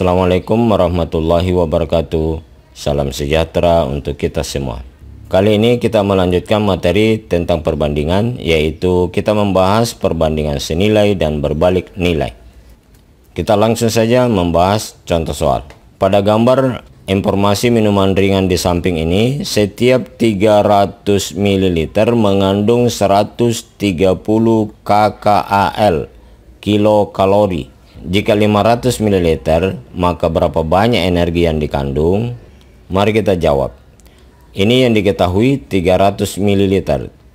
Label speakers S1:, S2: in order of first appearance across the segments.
S1: Assalamualaikum warahmatullahi wabarakatuh. Salam sejahtera untuk kita semua. Kali ini kita melanjutkan materi tentang perbandingan, yaitu kita membahas perbandingan senilai dan berbalik nilai. Kita langsung saja membahas contoh soal. Pada gambar informasi minuman ringan di samping ini, setiap 300 ml mengandung 130 kcal, kilokalori. Jika 500 ml, maka berapa banyak energi yang dikandung? Mari kita jawab. Ini yang diketahui 300 ml.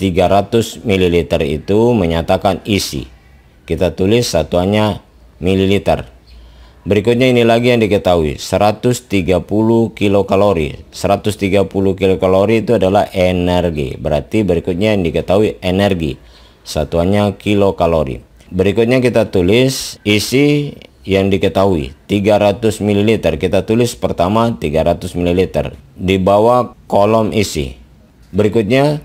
S1: 300 ml itu menyatakan isi. Kita tulis satuannya mililiter. Berikutnya ini lagi yang diketahui, 130 kilokalori. 130 kilokalori itu adalah energi. Berarti berikutnya yang diketahui energi. Satuannya kilokalori. Berikutnya kita tulis isi yang diketahui 300 ml. Kita tulis pertama 300 ml di bawah kolom isi. Berikutnya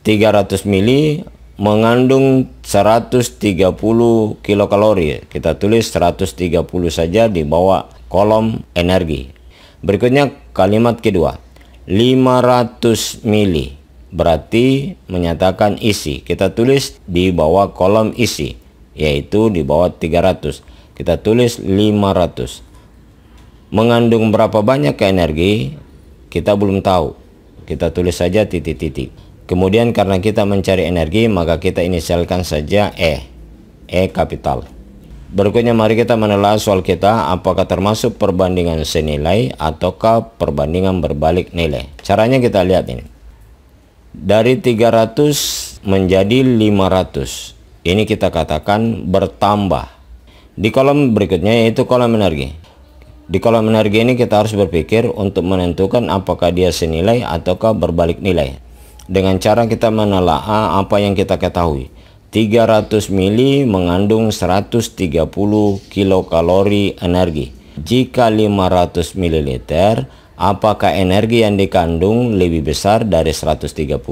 S1: 300 ml mengandung 130 kilokalori. Kita tulis 130 saja di bawah kolom energi. Berikutnya kalimat kedua, 500 ml berarti menyatakan isi. Kita tulis di bawah kolom isi, yaitu di bawah 300. Kita tulis 500. Mengandung berapa banyak energi kita belum tahu. Kita tulis saja titik-titik. Kemudian karena kita mencari energi, maka kita inisialkan saja E kapital. Berikutnya mari kita menelaah soal kita, apakah termasuk perbandingan senilai ataukah perbandingan berbalik nilai. Caranya kita lihat ini. Dari 300 menjadi 500. Ini kita katakan bertambah. Di kolom berikutnya yaitu kolom energi. Di kolom energi ini kita harus berpikir untuk menentukan apakah dia senilai ataukah berbalik nilai. Dengan cara kita menelaah apa yang kita ketahui. 300 ml mengandung 130 kilokalori energi. Jika 500 ml, apakah energi yang dikandung lebih besar dari 130?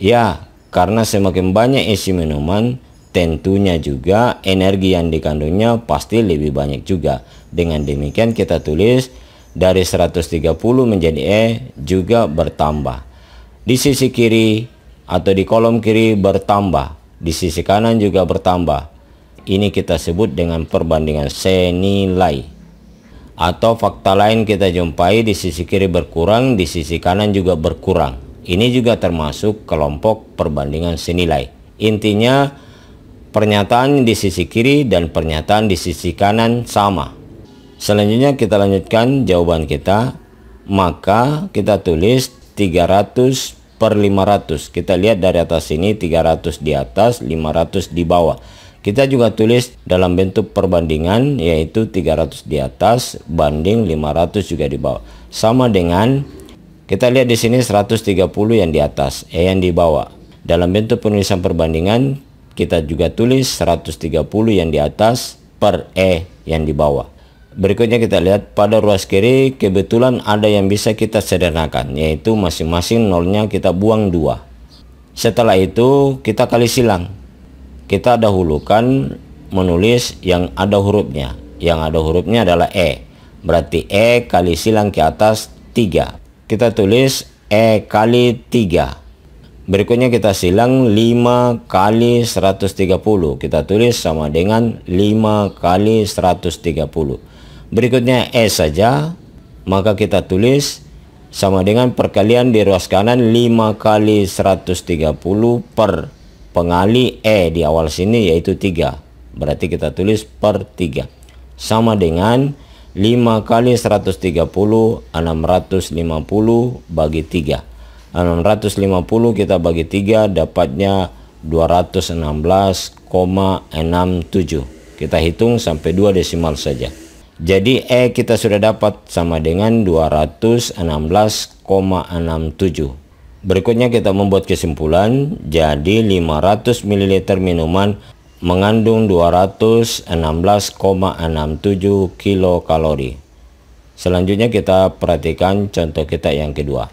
S1: Ya, karena semakin banyak isi minuman, tentunya juga energi yang dikandungnya pasti lebih banyak juga. Dengan demikian kita tulis dari 130 menjadi E juga bertambah. Di sisi kiri atau di kolom kiri bertambah, di sisi kanan juga bertambah. Ini kita sebut dengan perbandingan senilai. Atau fakta lain kita jumpai di sisi kiri berkurang, di sisi kanan juga berkurang. Ini juga termasuk kelompok perbandingan senilai. Intinya pernyataan di sisi kiri dan pernyataan di sisi kanan sama. Selanjutnya kita lanjutkan jawaban kita. Maka kita tulis 300 per 500. Kita lihat dari atas sini 300 di atas, 500 di bawah. Kita juga tulis dalam bentuk perbandingan, yaitu 300 di atas banding 500 juga di bawah. Sama dengan kita lihat di sini 130 yang di atas, E yang di bawah. Dalam bentuk penulisan perbandingan kita juga tulis 130 yang di atas per E yang di bawah. Berikutnya kita lihat pada ruas kiri kebetulan ada yang bisa kita sederhanakan, yaitu masing-masing nolnya kita buang 2. Setelah itu kita kali silang. Kita dahulukan menulis yang ada hurufnya. Yang ada hurufnya adalah E. Berarti E kali silang ke atas 3. Kita tulis E kali 3. Berikutnya kita silang 5 kali 130. Kita tulis sama dengan 5 kali 130. Berikutnya E saja, maka kita tulis sama dengan perkalian di ruas kanan 5 kali 130 per pengali E di awal sini yaitu 3. Berarti kita tulis per 3. Sama dengan 5 kali 130, 650 bagi 3. 650 kita bagi 3 dapatnya 216,67. Kita hitung sampai 2 desimal saja. Jadi E kita sudah dapat sama dengan 216,67. Berikutnya kita membuat kesimpulan. Jadi 500 ml minuman mengandung 216,67 kilokalori. Selanjutnya kita perhatikan contoh kita yang kedua.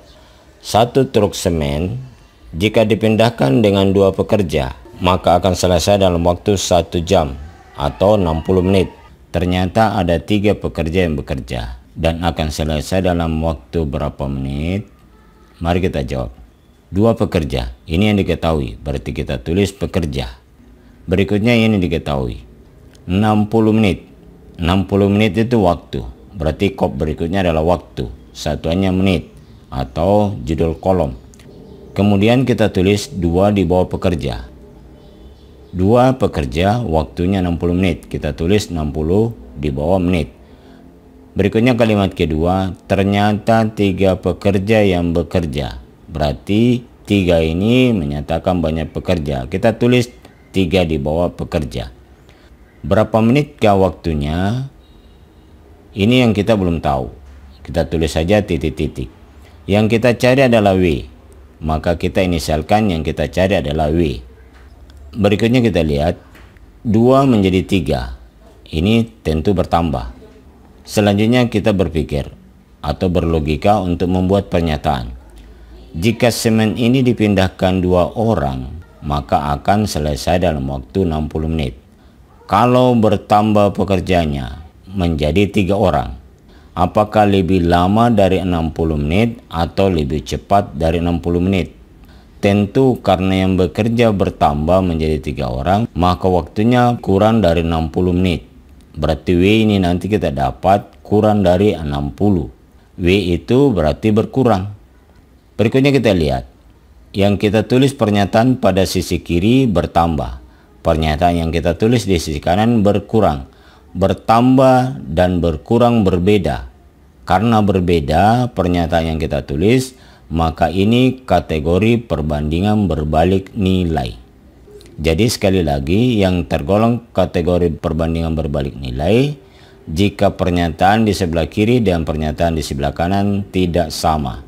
S1: Satu truk semen jika dipindahkan dengan 2 pekerja maka akan selesai dalam waktu 1 jam atau 60 menit. ternyata ada 3 pekerja yang bekerja dan akan selesai dalam waktu berapa menit? Mari kita jawab. 2 pekerja, ini yang diketahui, berarti kita tulis pekerja. Berikutnya ini diketahui, 60 menit. 60 menit itu waktu, berarti kop berikutnya adalah waktu, satuannya menit atau judul kolom. Kemudian kita tulis 2 di bawah pekerja. 2 pekerja, waktunya 60 menit, kita tulis 60 di bawah menit. Berikutnya kalimat kedua, ternyata 3 pekerja yang bekerja, berarti 3 ini menyatakan banyak pekerja, kita tulis 3 di bawah pekerja. Berapa menitkah waktunya? Ini yang kita belum tahu, kita tulis saja titik-titik. Yang kita cari adalah W, maka kita inisialkan yang kita cari adalah W. Berikutnya kita lihat 2 menjadi 3, ini tentu bertambah. Selanjutnya kita berpikir atau berlogika untuk membuat pernyataan. Jika semen ini dipindahkan 2 orang, maka akan selesai dalam waktu 60 menit. Kalau bertambah pekerjanya menjadi 3 orang, apakah lebih lama dari 60 menit atau lebih cepat dari 60 menit? Tentu karena yang bekerja bertambah menjadi 3 orang, maka waktunya kurang dari 60 menit. Berarti W ini nanti kita dapat kurang dari 60. W itu berarti berkurang. Berikutnya kita lihat. Yang kita tulis pernyataan pada sisi kiri bertambah. Pernyataan yang kita tulis di sisi kanan berkurang. Bertambah dan berkurang berbeda. Karena berbeda pernyataan yang kita tulis, maka ini kategori perbandingan berbalik nilai. Jadi sekali lagi, yang tergolong kategori perbandingan berbalik nilai jika pernyataan di sebelah kiri dan pernyataan di sebelah kanan tidak sama.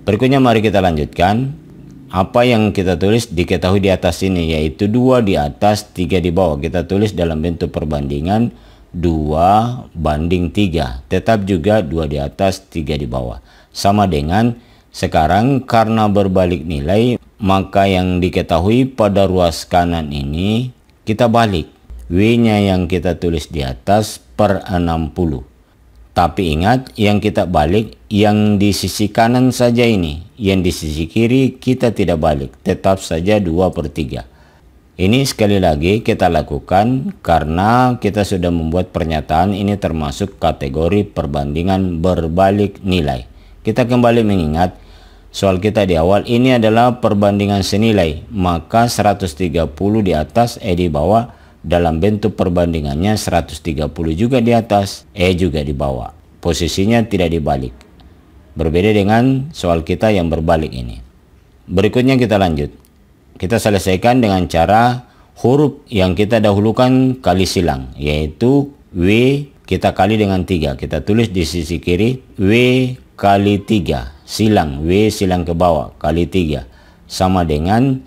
S1: Berikutnya mari kita lanjutkan. Apa yang kita tulis diketahui di atas ini, yaitu 2 di atas 3 di bawah. Kita tulis dalam bentuk perbandingan 2 banding 3. Tetap juga 2 di atas 3 di bawah. Sama dengan sekarang karena berbalik nilai, maka yang diketahui pada ruas kanan ini kita balik. W-nya yang kita tulis di atas per 60. Tapi ingat, yang kita balik yang di sisi kanan saja ini. Yang di sisi kiri kita tidak balik. Tetap saja 2/3. Ini sekali lagi kita lakukan karena kita sudah membuat pernyataan ini termasuk kategori perbandingan berbalik nilai. Kita kembali mengingat soal kita di awal, ini adalah perbandingan senilai, maka 130 di atas, di bawah, dalam bentuk perbandingannya 130 juga di atas, juga di bawah. Posisinya tidak dibalik. Berbeda dengan soal kita yang berbalik ini. Berikutnya kita lanjut. Kita selesaikan dengan cara huruf yang kita dahulukan kali silang, yaitu W kita kali dengan 3. Kita tulis di sisi kiri W kali 3. Silang, W silang ke bawah, kali 3. Sama dengan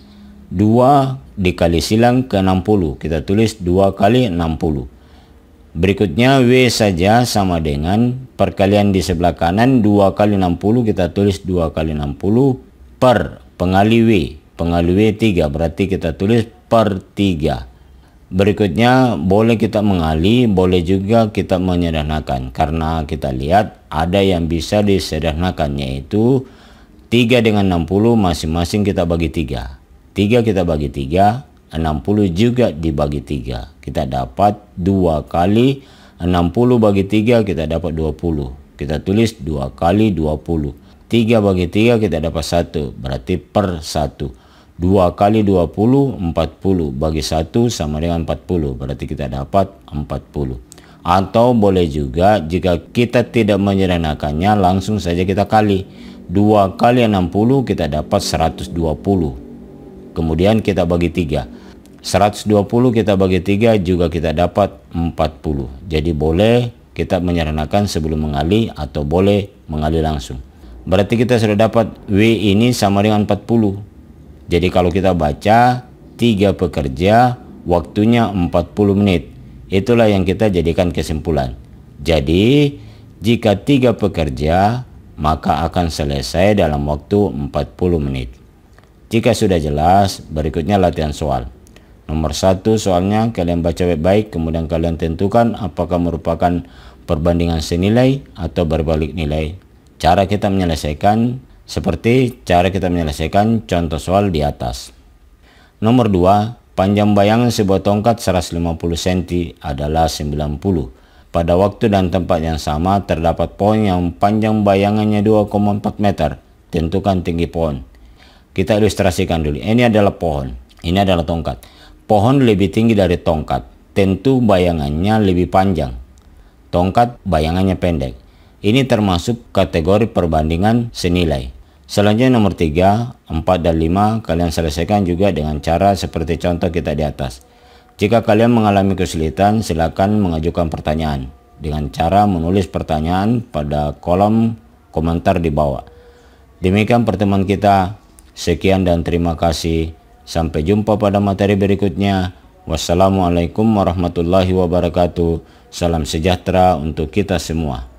S1: 2 dikali silang ke 60. Kita tulis 2 kali 60. Berikutnya W saja sama dengan perkalian di sebelah kanan 2 kali 60. Kita tulis 2 kali 60 per pengali W. Pengali W 3, berarti kita tulis per 3. Berikutnya boleh kita mengali, boleh juga kita menyederhanakan. Karena kita lihat ada yang bisa disederhanakan, yaitu 3 dengan 60 masing-masing kita bagi 3. 3 kita bagi 3, 60 juga dibagi 3. Kita dapat 2 kali 60 bagi 3, kita dapat 20. Kita tulis 2 kali 20. 3 bagi 3 kita dapat 1, berarti per 1. 2 kali 20, 40 bagi 1 sama dengan 40, berarti kita dapat 40. Atau boleh juga jika kita tidak menyederhanakannya, langsung saja kita kali. 2 kali 60 kita dapat 120. Kemudian kita bagi 3. 120 kita bagi 3 juga kita dapat 40. Jadi boleh kita menyederhanakan sebelum mengali atau boleh mengali langsung. Berarti kita sudah dapat W ini sama dengan 40. Jadi kalau kita baca 3 pekerja waktunya 40 menit. Itulah yang kita jadikan kesimpulan. Jadi jika 3 pekerja maka akan selesai dalam waktu 40 menit. Jika sudah jelas, berikutnya latihan soal. Nomor 1 soalnya kalian baca baik-baik, kemudian kalian tentukan apakah merupakan perbandingan senilai atau berbalik nilai. Cara kita menyelesaikan seperti cara kita menyelesaikan contoh soal di atas. Nomor 2, panjang bayangan sebuah tongkat 150 cm adalah 90. Pada waktu dan tempat yang sama terdapat pohon yang panjang bayangannya 2,4 meter. Tentukan tinggi pohon. Kita ilustrasikan dulu. Ini adalah pohon, ini adalah tongkat. Pohon lebih tinggi dari tongkat, tentu bayangannya lebih panjang. Tongkat bayangannya pendek. Ini termasuk kategori perbandingan senilai. Selanjutnya nomor 3, 4 dan 5 kalian selesaikan juga dengan cara seperti contoh kita di atas. Jika kalian mengalami kesulitan, silakan mengajukan pertanyaan dengan cara menulis pertanyaan pada kolom komentar di bawah. Demikian pertemuan kita. Sekian dan terima kasih. Sampai jumpa pada materi berikutnya. Wassalamualaikum warahmatullahi wabarakatuh. Salam sejahtera untuk kita semua.